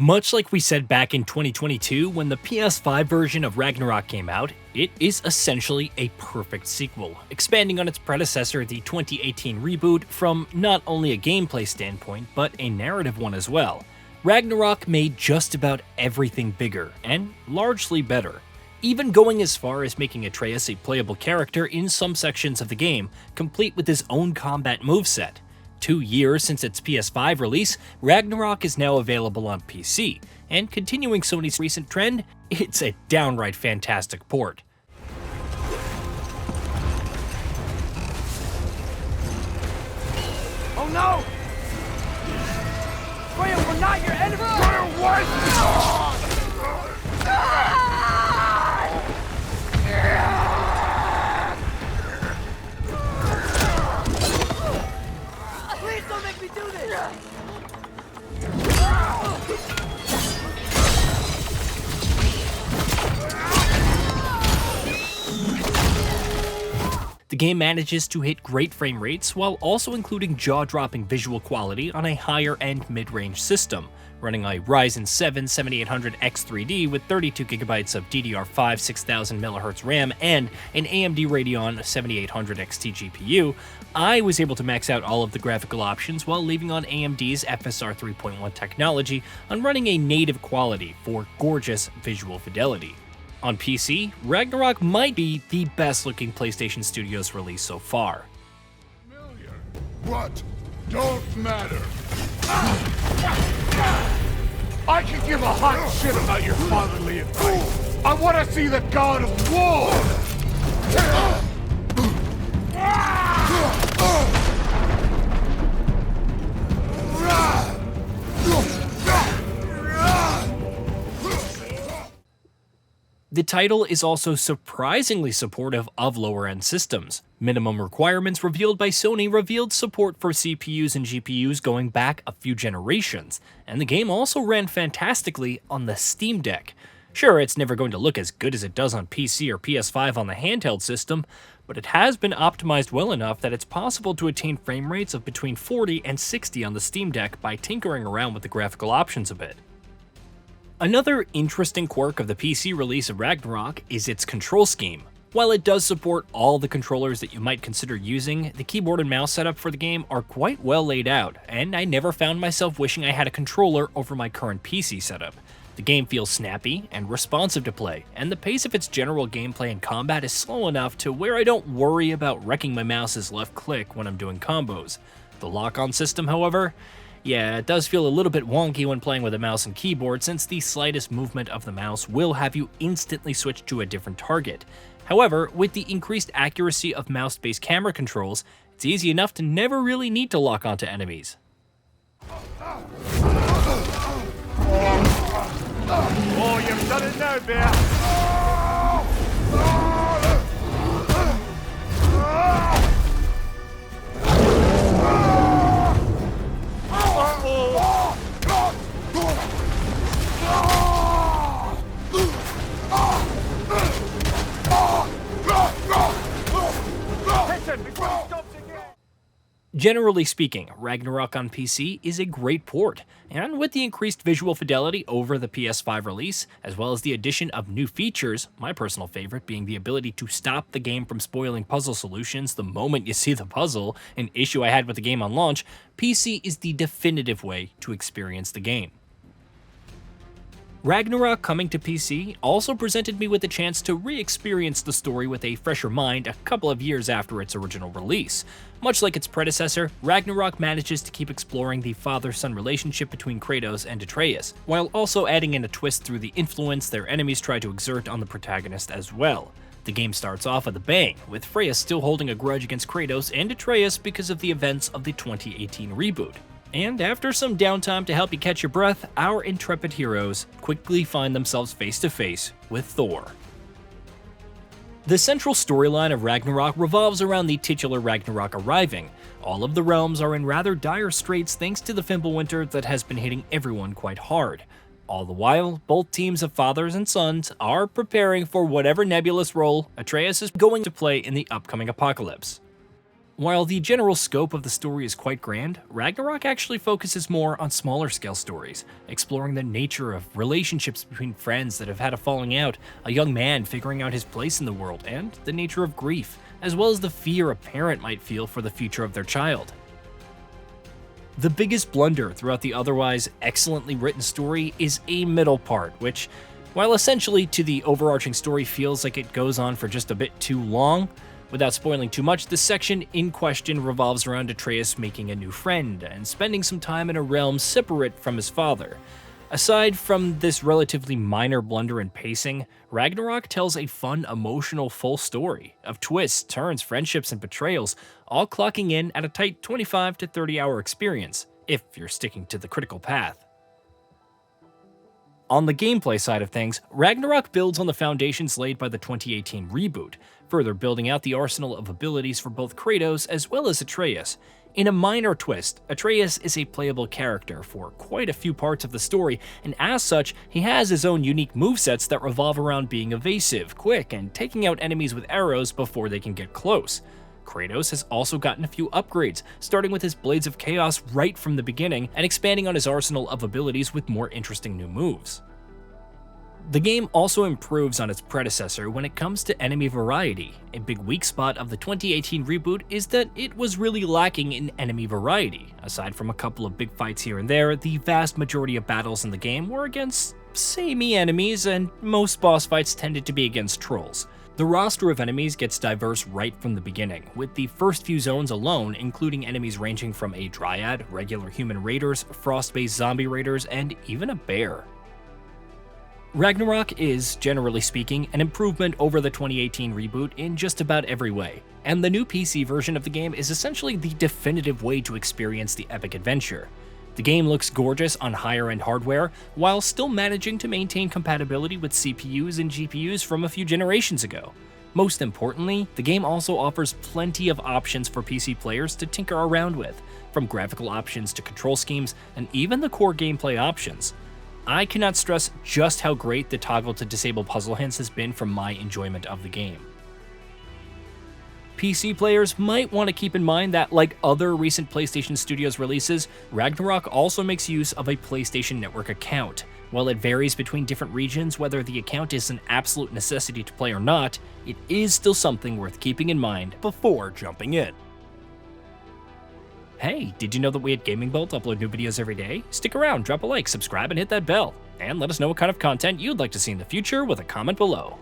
Much like we said back in 2022 when the PS5 version of Ragnarok came out, it is essentially a perfect sequel, expanding on its predecessor, the 2018 reboot, from not only a gameplay standpoint, but a narrative one as well. Ragnarok made just about everything bigger, and largely better, even going as far as making Atreus a playable character in some sections of the game, complete with his own combat moveset. 2 years since its PS5 release, Ragnarok is now available on PC, and continuing Sony's recent trend, it's a downright fantastic port. Oh no! Freya, we're not your enemy! Run away! Please don't make me do this! The game manages to hit great frame rates while also including jaw-dropping visual quality on a higher-end mid-range system, running a Ryzen 7 7800X3D with 32GB of DDR5 6000MHz RAM and an AMD Radeon 7800XT GPU. I was able to max out all of the graphical options while leaving on AMD's FSR 3.1 technology on running a native quality for gorgeous visual fidelity. On PC, Ragnarok might be the best looking PlayStation Studios release so far. What? Don't matter. I can give a hot shit about your fatherly advice. I want to see the god of war! The title is also surprisingly supportive of lower-end systems. Minimum requirements revealed by Sony revealed support for CPUs and GPUs going back a few generations, and the game also ran fantastically on the Steam Deck. Sure, it's never going to look as good as it does on PC or PS5 on the handheld system, but it has been optimized well enough that it's possible to attain frame rates of between 40 and 60 on the Steam Deck by tinkering around with the graphical options a bit. Another interesting quirk of the PC release of Ragnarok is its control scheme. While it does support all the controllers that you might consider using, the keyboard and mouse setup for the game are quite well laid out, and I never found myself wishing I had a controller over my current PC setup. The game feels snappy and responsive to play, and the pace of its general gameplay and combat is slow enough to where I don't worry about wrecking my mouse's left click when I'm doing combos. The lock-on system, however, yeah, it does feel a little bit wonky when playing with a mouse and keyboard, since the slightest movement of the mouse will have you instantly switch to a different target. However, with the increased accuracy of mouse-based camera controls, it's easy enough to never really need to lock onto enemies. Oh, you've done it now, bear! Generally speaking, Ragnarok on PC is a great port, and with the increased visual fidelity over the PS5 release, as well as the addition of new features, my personal favorite being the ability to stop the game from spoiling puzzle solutions the moment you see the puzzle, an issue I had with the game on launch, PC is the definitive way to experience the game. Ragnarok coming to PC also presented me with a chance to re-experience the story with a fresher mind a couple of years after its original release. Much like its predecessor, Ragnarok manages to keep exploring the father-son relationship between Kratos and Atreus, while also adding in a twist through the influence their enemies try to exert on the protagonist as well. The game starts off with a bang, with Freya still holding a grudge against Kratos and Atreus because of the events of the 2018 reboot. And after some downtime to help you catch your breath, our intrepid heroes quickly find themselves face to face with Thor. The central storyline of Ragnarok revolves around the titular Ragnarok arriving. All of the realms are in rather dire straits thanks to the Fimbulwinter that has been hitting everyone quite hard. All the while, both teams of fathers and sons are preparing for whatever nebulous role Atreus is going to play in the upcoming apocalypse. While the general scope of the story is quite grand, Ragnarok actually focuses more on smaller scale stories, exploring the nature of relationships between friends that have had a falling out, a young man figuring out his place in the world, and the nature of grief, as well as the fear a parent might feel for the future of their child. The biggest blunder throughout the otherwise excellently written story is a middle part, which, while essentially to the overarching story feels like it goes on for just a bit too long. Without spoiling too much, the section in question revolves around Atreus making a new friend and spending some time in a realm separate from his father. Aside from this relatively minor blunder in pacing, Ragnarok tells a fun, emotional, full story of twists, turns, friendships, and betrayals, all clocking in at a tight 25 to 30 hour experience, if you're sticking to the critical path. On the gameplay side of things, Ragnarok builds on the foundations laid by the 2018 reboot, further building out the arsenal of abilities for both Kratos as well as Atreus. In a minor twist, Atreus is a playable character for quite a few parts of the story, and as such, he has his own unique movesets that revolve around being evasive, quick, and taking out enemies with arrows before they can get close. Kratos has also gotten a few upgrades, starting with his Blades of Chaos right from the beginning, and expanding on his arsenal of abilities with more interesting new moves. The game also improves on its predecessor when it comes to enemy variety. A big weak spot of the 2018 reboot is that it was really lacking in enemy variety. Aside from a couple of big fights here and there, the vast majority of battles in the game were against samey enemies, and most boss fights tended to be against trolls. The roster of enemies gets diverse right from the beginning, with the first few zones alone including enemies ranging from a dryad, regular human raiders, frost-based zombie raiders, and even a bear. Ragnarok is, generally speaking, an improvement over the 2018 reboot in just about every way, and the new PC version of the game is essentially the definitive way to experience the epic adventure. The game looks gorgeous on higher-end hardware, while still managing to maintain compatibility with CPUs and GPUs from a few generations ago. Most importantly, the game also offers plenty of options for PC players to tinker around with, from graphical options to control schemes, and even the core gameplay options. I cannot stress just how great the toggle to disable puzzle hints has been for my enjoyment of the game. PC players might want to keep in mind that, like other recent PlayStation Studios releases, Ragnarok also makes use of a PlayStation Network account. While it varies between different regions whether the account is an absolute necessity to play or not, it is still something worth keeping in mind before jumping in. Hey, did you know that we at Gaming Bolt upload new videos every day? Stick around, drop a like, subscribe, and hit that bell. And let us know what kind of content you'd like to see in the future with a comment below.